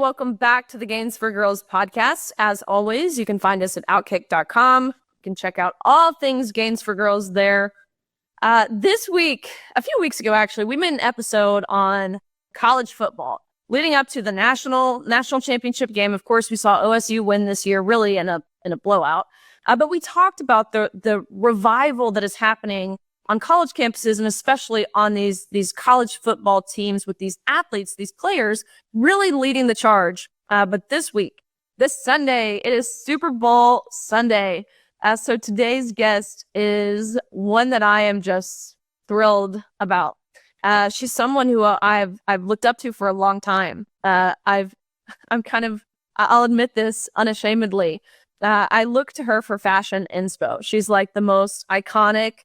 Welcome back to the Gains for Girls podcast. As always, you can find us at OutKick.com. You can check out all things Gains for Girls there. This week, a few weeks ago, actually, we made an episode on college football leading up to the national championship game. Of course, we saw OSU win this year, really in a blowout. But we talked about the revival that is happening on college campuses, and especially on these college football teams with these athletes, these players really leading the charge. But this week, this Sunday, it is Super Bowl Sunday. So today's guest is one that I am just thrilled about. She's someone who I've looked up to for a long time. I'll admit this unashamedly. I look to her for fashion inspo. She's like the most iconic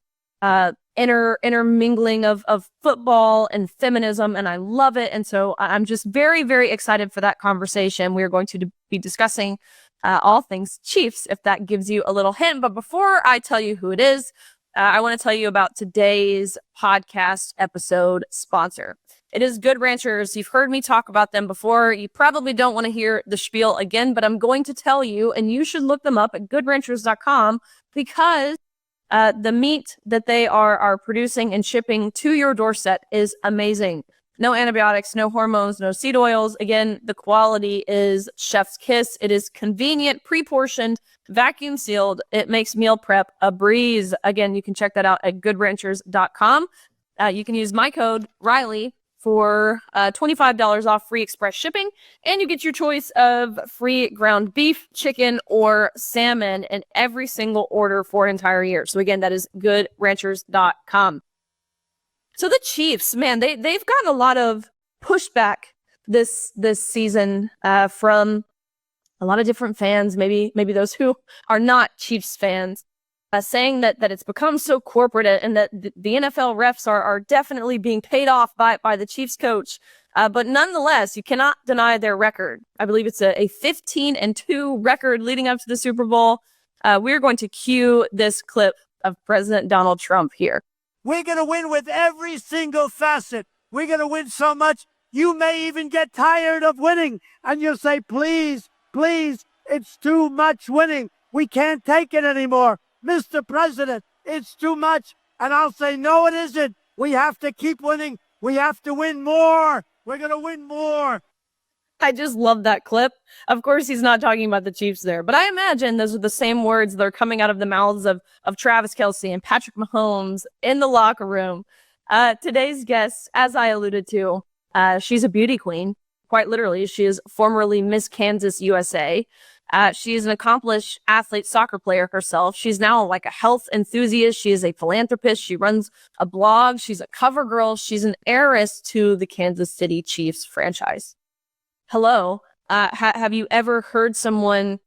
intermingling of football and feminism, and I love it. And so I'm just very, very excited for that conversation. We're going to be discussing all things Chiefs, if that gives you a little hint. But before I tell you who it is, I want to tell you about today's podcast episode sponsor. It is Good Ranchers. You've heard me talk about them before. You probably don't want to hear the spiel again, but I'm going to tell you, and you should look them up at goodranchers.com, because the meat that they are producing and shipping to your doorstep is amazing. No antibiotics, no hormones, no seed oils. Again, the quality is chef's kiss. It is convenient, pre-portioned, vacuum sealed. It makes meal prep a breeze. Again, you can check that out at goodranchers.com. You can use my code Riley for $25 off free express shipping, and you get your choice of free ground beef, chicken, or salmon in every single order for an entire year. So again, that is goodranchers.com. So the Chiefs, man, they've gotten a lot of pushback this season from a lot of different fans, maybe those who are not Chiefs fans, saying that it's become so corporate and that the NFL refs are definitely being paid off by the Chiefs coach. But nonetheless, you cannot deny their record. I believe it's a 15-2 record leading up to the Super Bowl. We're going to cue this clip of President Donald Trump here. We're going to win with every single facet. We're going to win so much, you may even get tired of winning. And you'll say, please, please, it's too much winning. We can't take it anymore. Mr. President, it's too much. And I'll say, no, it isn't. We have to keep winning. We have to win more. We're going to win more. I just love that clip. Of course, he's not talking about the Chiefs there, but I imagine those are the same words that are coming out of the mouths of Travis Kelce and Patrick Mahomes in the locker room. Today's guest, as I alluded to, she's a beauty queen. Quite literally, she is formerly Miss Kansas USA. She is an accomplished athlete, soccer player herself. She's now like a health enthusiast. She is a philanthropist. She runs a blog. She's a cover girl. She's an heiress to the Kansas City Chiefs franchise. Hello. Have you ever heard someone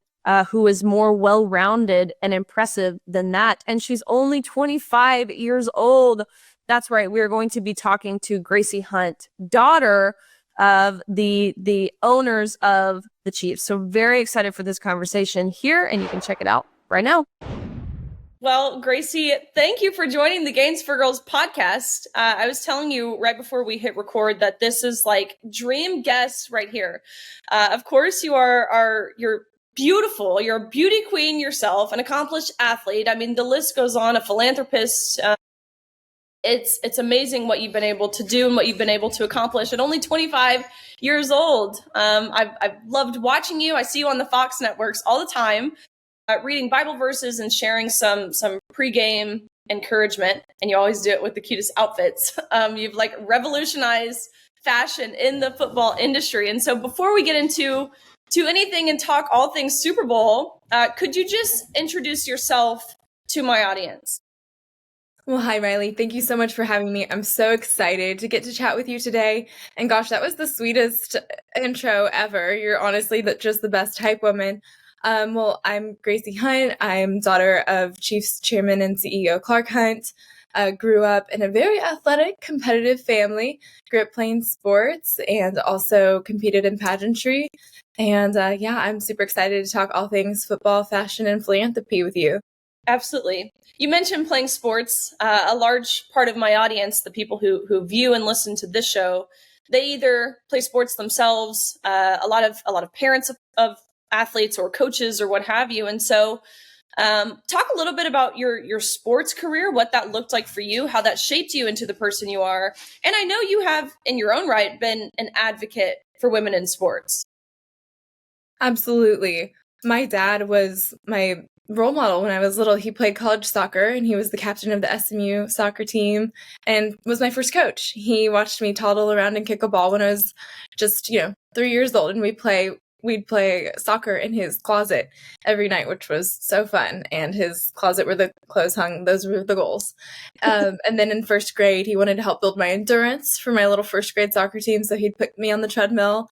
who is more well-rounded and impressive than that? And she's only 25 years old. That's right. We're going to be talking to Gracie Hunt, daughter of the owners of the Chiefs. So very excited for this conversation here, and you can check it out right now. Well, Gracie, thank you for joining the Gains for Girls podcast. I was telling you right before we hit record that this is like dream guest right here. Of course, you're beautiful. You're a beauty queen yourself, an accomplished athlete. I mean, the list goes on. A philanthropist. It's amazing what you've been able to do and what you've been able to accomplish at only 25 years old. I've loved watching you. I see you on the Fox networks all the time. Reading Bible verses and sharing some pregame encouragement, and you always do it with the cutest outfits. You've like revolutionized fashion in the football industry. And so before we get into anything and talk all things Super Bowl, could you just introduce yourself to my audience? Well, hi, Riley. Thank you so much for having me. I'm so excited to get to chat with you today. And gosh, that was the sweetest intro ever. You're honestly just the best hype woman. Well, I'm Gracie Hunt. I'm daughter of Chiefs chairman and CEO Clark Hunt. Grew up in a very athletic, competitive family. Grew up playing sports and also competed in pageantry. And I'm super excited to talk all things football, fashion, and philanthropy with you. Absolutely. You mentioned playing sports. A large part of my audience, the people who view and listen to this show, they either play sports themselves, a lot of parents of athletes or coaches or what have you. And so talk a little bit about your sports career, what that looked like for you, how that shaped you into the person you are. And I know you have, in your own right, been an advocate for women in sports. Absolutely. My dad was my role model when I was little. He played college soccer and he was the captain of the SMU soccer team and was my first coach. He watched me toddle around and kick a ball when I was just, 3 years old, and we'd play soccer in his closet every night, which was so fun. And his closet where the clothes hung, those were the goals. And then in first grade, he wanted to help build my endurance for my little first grade soccer team. So he'd put me on the treadmill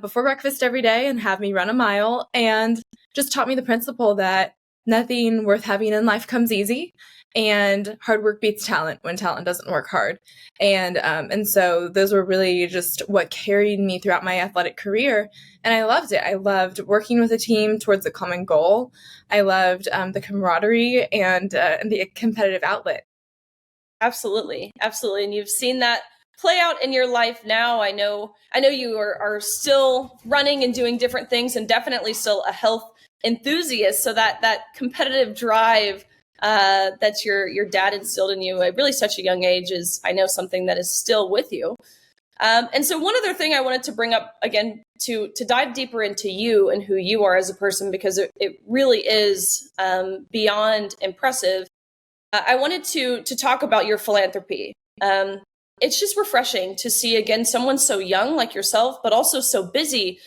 before breakfast every day and have me run a mile, and just taught me the principle that nothing worth having in life comes easy, and hard work beats talent when talent doesn't work hard. And so those were really just what carried me throughout my athletic career. And I loved it. I loved working with a team towards a common goal. I loved the camaraderie and the competitive outlet. Absolutely. Absolutely. And you've seen that play out in your life now. I know you are still running and doing different things, and definitely still a health enthusiast. So that competitive drive that your dad instilled in you at really such a young age is, I know, something that is still with you. And so one other thing I wanted to bring up again to dive deeper into you and who you are as a person, because it really is beyond impressive. I wanted to talk about your philanthropy. It's just refreshing to see, again, someone so young like yourself, but also so busy,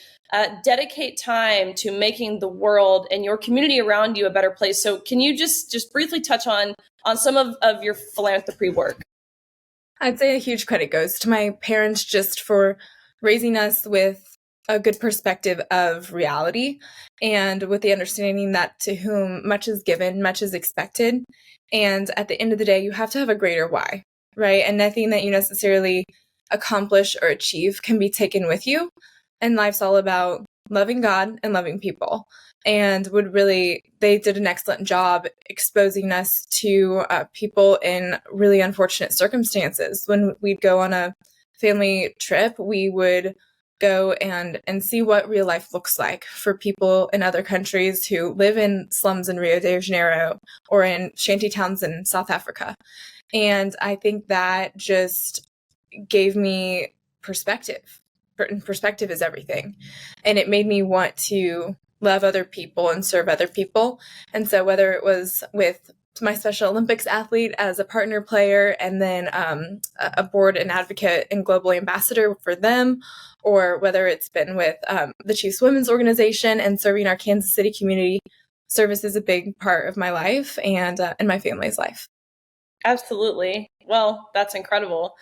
dedicate time to making the world and your community around you a better place. So can you just briefly touch on some of your philanthropy work? I'd say a huge credit goes to my parents just for raising us with a good perspective of reality, and with the understanding that to whom much is given, much is expected. And at the end of the day, you have to have a greater why, right? And nothing that you necessarily accomplish or achieve can be taken with you. And life's all about loving God and loving people. And they did an excellent job exposing us to people in really unfortunate circumstances. When we'd go on a family trip, we would go and see what real life looks like for people in other countries who live in slums in Rio de Janeiro or in shanty towns in South Africa. And I think that just gave me perspective. And perspective is everything. And it made me want to love other people and serve other people. And so whether it was with my Special Olympics athlete as a partner player, and then a board and advocate and global ambassador for them, or whether it's been with the Chiefs Women's Organization and serving our Kansas City community, service is a big part of my life and my family's life. Absolutely. Well, that's incredible.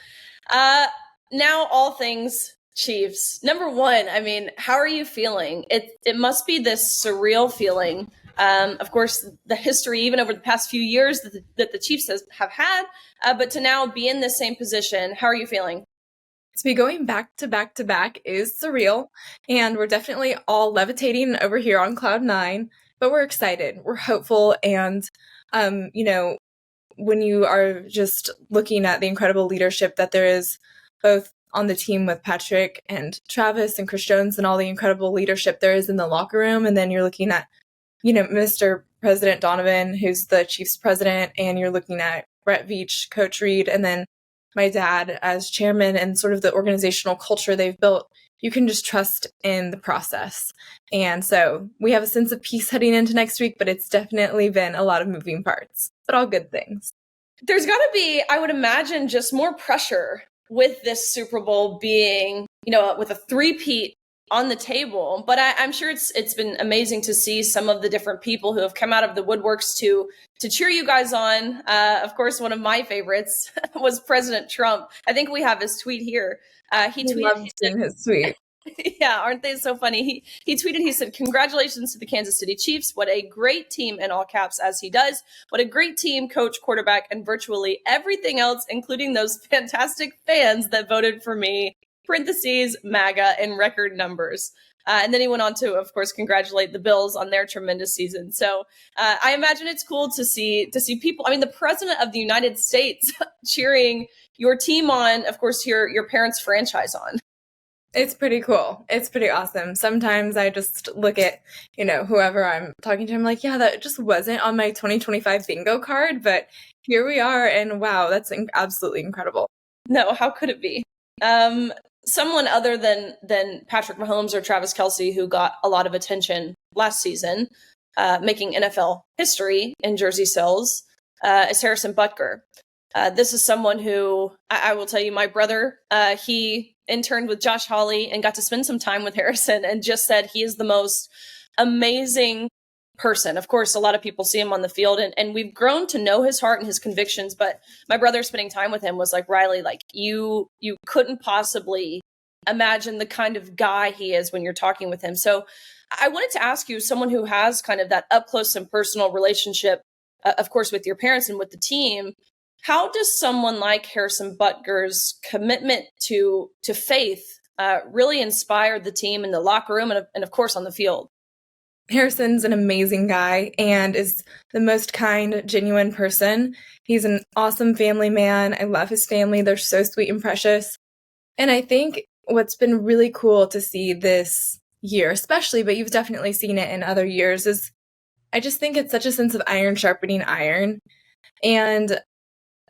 Now, all things Chiefs. Number one, I mean, how are you feeling? It must be this surreal feeling. Of course, the history, even over the past few years that the Chiefs have had, but to now be in the same position, how are you feeling? To be going back to back to back is surreal, and we're definitely all levitating over here on cloud nine, but we're excited, we're hopeful, and when you are just looking at the incredible leadership that there is both on the team with Patrick and Travis and Chris Jones, and all the incredible leadership there is in the locker room, and then you're looking at Mr. President Donovan, who's the Chiefs president, and you're looking at Brett Veach, Coach Reed, and then my dad as chairman, and sort of the organizational culture they've built. You can just trust in the process. And so we have a sense of peace heading into next week, but it's definitely been a lot of moving parts, but all good things. There's got to be, I would imagine, just more pressure with this Super Bowl being, with a three-peat on the table. But I'm sure it's been amazing to see some of the different people who have come out of the woodworks to cheer you guys on. Of course, one of my favorites was President Trump. I think we have his tweet here. He tweeted, loved seeing his tweet. Yeah, aren't they so funny? He tweeted, he said, "Congratulations to the Kansas City Chiefs. What a great team," in all caps, as he does. "What a great team, coach, quarterback, and virtually everything else, including those fantastic fans that voted for me," parentheses, MAGA, in record numbers. And then he went on to, of course, congratulate the Bills on their tremendous season. So I imagine it's cool to see people. I mean, the president of the United States cheering your team on, of course, your parents' franchise on. It's pretty cool. It's pretty awesome. Sometimes I just look at, whoever I'm talking to, I'm like, yeah, that just wasn't on my 2025 bingo card, but here we are. And wow, that's absolutely incredible. No, how could it be? Someone other than Patrick Mahomes or Travis Kelce, who got a lot of attention last season, making NFL history in jersey sales, is Harrison Butker. This is someone who I will tell you, my brother, he interned with Josh Hawley and got to spend some time with Harrison and just said he is the most amazing person. Of course, a lot of people see him on the field and we've grown to know his heart and his convictions. But my brother spending time with him was like, Riley, like you couldn't possibly imagine the kind of guy he is when you're talking with him. So I wanted to ask you, someone who has kind of that up close and personal relationship, of course, with your parents and with the team, how does someone like Harrison Butker's commitment to faith really inspire the team in the locker room and of course on the field? Harrison's an amazing guy and is the most kind, genuine person. He's an awesome family man. I love his family. They're so sweet and precious. And I think what's been really cool to see this year, especially, but you've definitely seen it in other years, is I just think it's such a sense of iron sharpening iron. And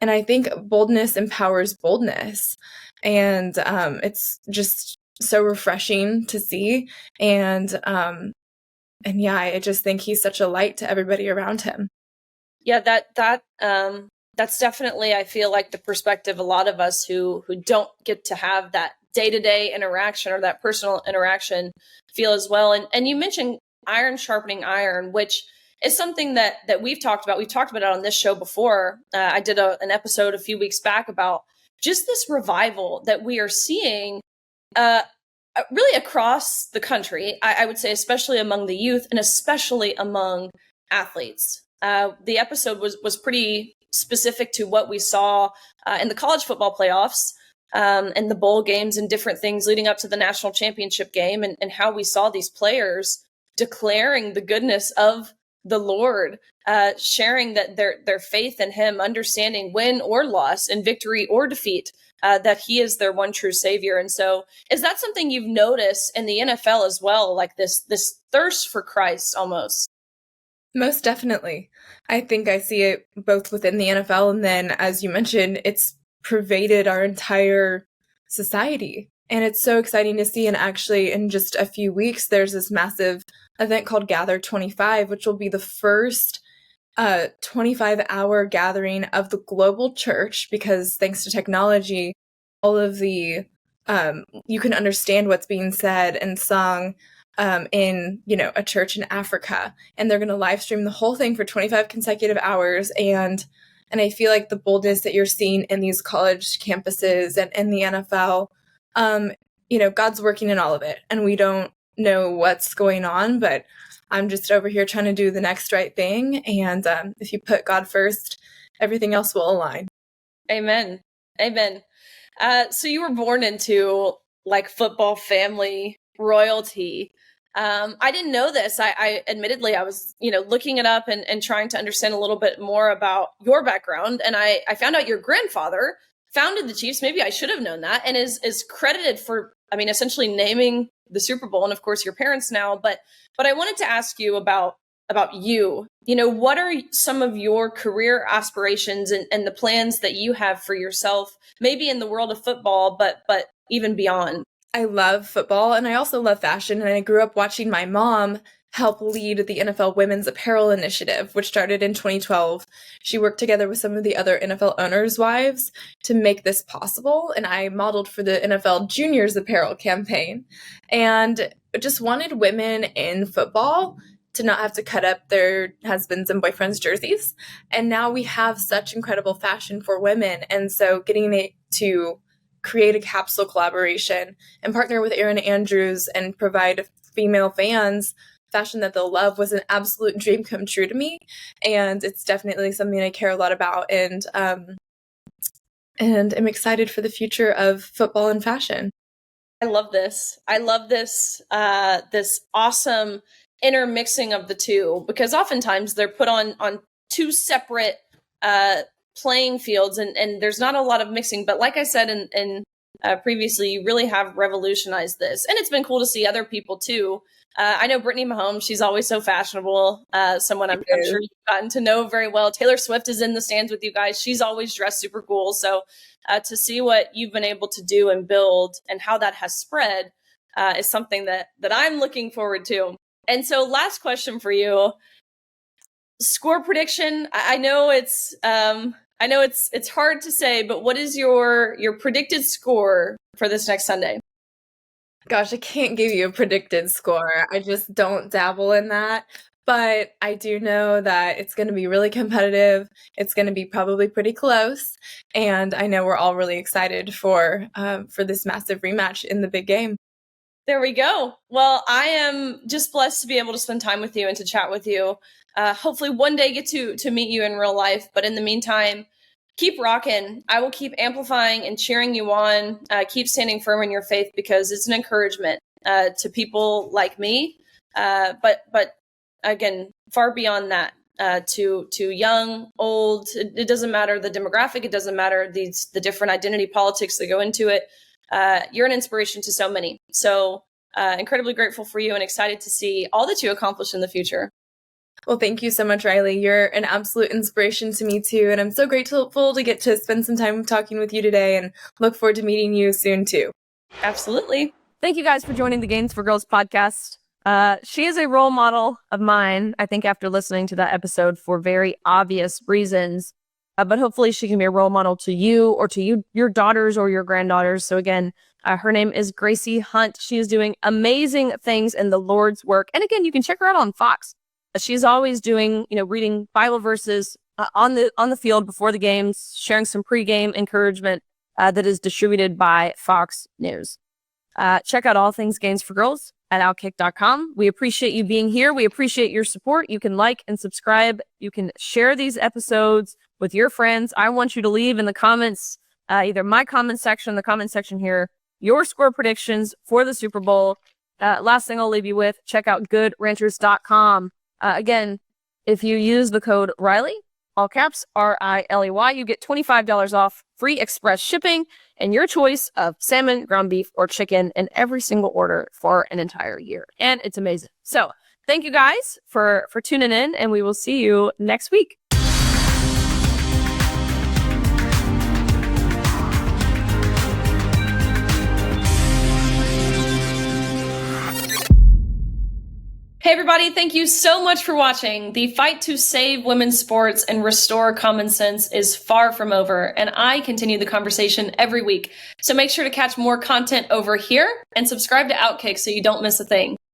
I think boldness empowers boldness. And it's just so refreshing to see. And yeah, I just think he's such a light to everybody around him. Yeah, that's definitely, I feel like, the perspective a lot of us who don't get to have that day-to-day interaction or that personal interaction feel as well. And you mentioned iron sharpening iron, which is something that we've talked about. We've talked about it on this show before. I did an episode a few weeks back about just this revival that we are seeing really across the country. I would say especially among the youth and especially among athletes. The episode was pretty specific to what we saw in the college football playoffs and the bowl games and different things leading up to the national championship game and how we saw these players declaring the goodness of the Lord, sharing that their faith in him, understanding win or loss and victory or defeat, that he is their one true savior. And so is that something you've noticed in the NFL as well? Like this thirst for Christ almost? Most definitely. I think I see it both within the NFL and then, as you mentioned, it's pervaded our entire society. And it's so exciting to see. And actually, in just a few weeks, there's this massive event called Gather 25, which will be the first 25-hour gathering of the global church, because thanks to technology, all of the you can understand what's being said and sung in a church in Africa, and they're going to live stream the whole thing for 25 consecutive hours. And I feel like the boldness that you're seeing in these college campuses and in the NFL, God's working in all of it, and we don't know what's going on, but I'm just over here trying to do the next right thing. And if you put God first, everything else will align. Amen. Amen. So you were born into like football family royalty. I didn't know this. I admittedly, I was, looking it up and trying to understand a little bit more about your background. And I found out your grandfather founded the Chiefs. Maybe I should have known that, and is credited for, essentially naming the Super Bowl, and of course your parents now. But I wanted to ask you about you. What are some of your career aspirations and the plans that you have for yourself, maybe in the world of football, but even beyond? I love football, and I also love fashion, and I grew up watching my mom help lead the NFL Women's Apparel Initiative, which started in 2012. She worked together with some of the other NFL owners' wives to make this possible, and I modeled for the NFL Juniors Apparel campaign, and just wanted women in football to not have to cut up their husbands' and boyfriends' jerseys. And now we have such incredible fashion for women, and so getting it to create a capsule collaboration and partner with Erin Andrews and provide female fans fashion that they'll love was an absolute dream come true to me. And it's definitely something I care a lot about. And I'm excited for the future of football and fashion. I love this. I love this this awesome intermixing of the two, because oftentimes they're put on two separate playing fields, and there's not a lot of mixing. But like I said in previously, you really have revolutionized this, and it's been cool to see other people too. I know Brittany Mahomes; she's always so fashionable. Someone I'm sure you've gotten to know very well. Taylor Swift is in the stands with you guys; she's always dressed super cool. So to see what you've been able to do and build, and how that has spread, is something that I'm looking forward to. And so, last question for you: score prediction. I know it's hard to say, but what is your predicted score for this next Sunday? Gosh, I can't give you a predicted score. I just don't dabble in that. But I do know that it's going to be really competitive. It's going to be probably pretty close. And I know we're all really excited for this massive rematch in the big game. There we go. Well, I am just blessed to be able to spend time with you and to chat with you. Hopefully one day get to meet you in real life. But in the meantime, keep rocking. I will keep amplifying and cheering you on. Keep standing firm in your faith, because it's an encouragement to people like me. But again, far beyond that, to young, old, it doesn't matter the demographic. It doesn't matter the different identity politics that go into it. You're an inspiration to so many. So incredibly grateful for you and excited to see all that you accomplish in the future. Well, thank you so much, Riley. You're an absolute inspiration to me too. And I'm so grateful to get to spend some time talking with you today, and look forward to meeting you soon too. Absolutely. Thank you guys for joining the Games for Girls podcast. She is a role model of mine, I think, after listening to that episode, for very obvious reasons. But hopefully she can be a role model to you, or to your daughters or your granddaughters. So again, her name is Gracie Hunt. She is doing amazing things in the Lord's work. And again, you can check her out on Fox. She's always doing, reading Bible verses on the field before the games, sharing some pregame encouragement that is distributed by Fox News. Check out all things Games for Girls at OutKick.com. We appreciate you being here. We appreciate your support. You can like and subscribe. You can share these episodes with your friends. I want you to leave in the comments, either my comment section, the comment section here, your score predictions for the Super Bowl. Last thing I'll leave you with, check out goodranchers.com. Again, if you use the code Riley, all caps, RILEY, you get $25 off, free express shipping, and your choice of salmon, ground beef, or chicken in every single order for an entire year. And it's amazing. So thank you guys for tuning in, and we will see you next week. Hey everybody, thank you so much for watching. The fight to save women's sports and restore common sense is far from over, and I continue the conversation every week. So make sure to catch more content over here and subscribe to OutKick so you don't miss a thing.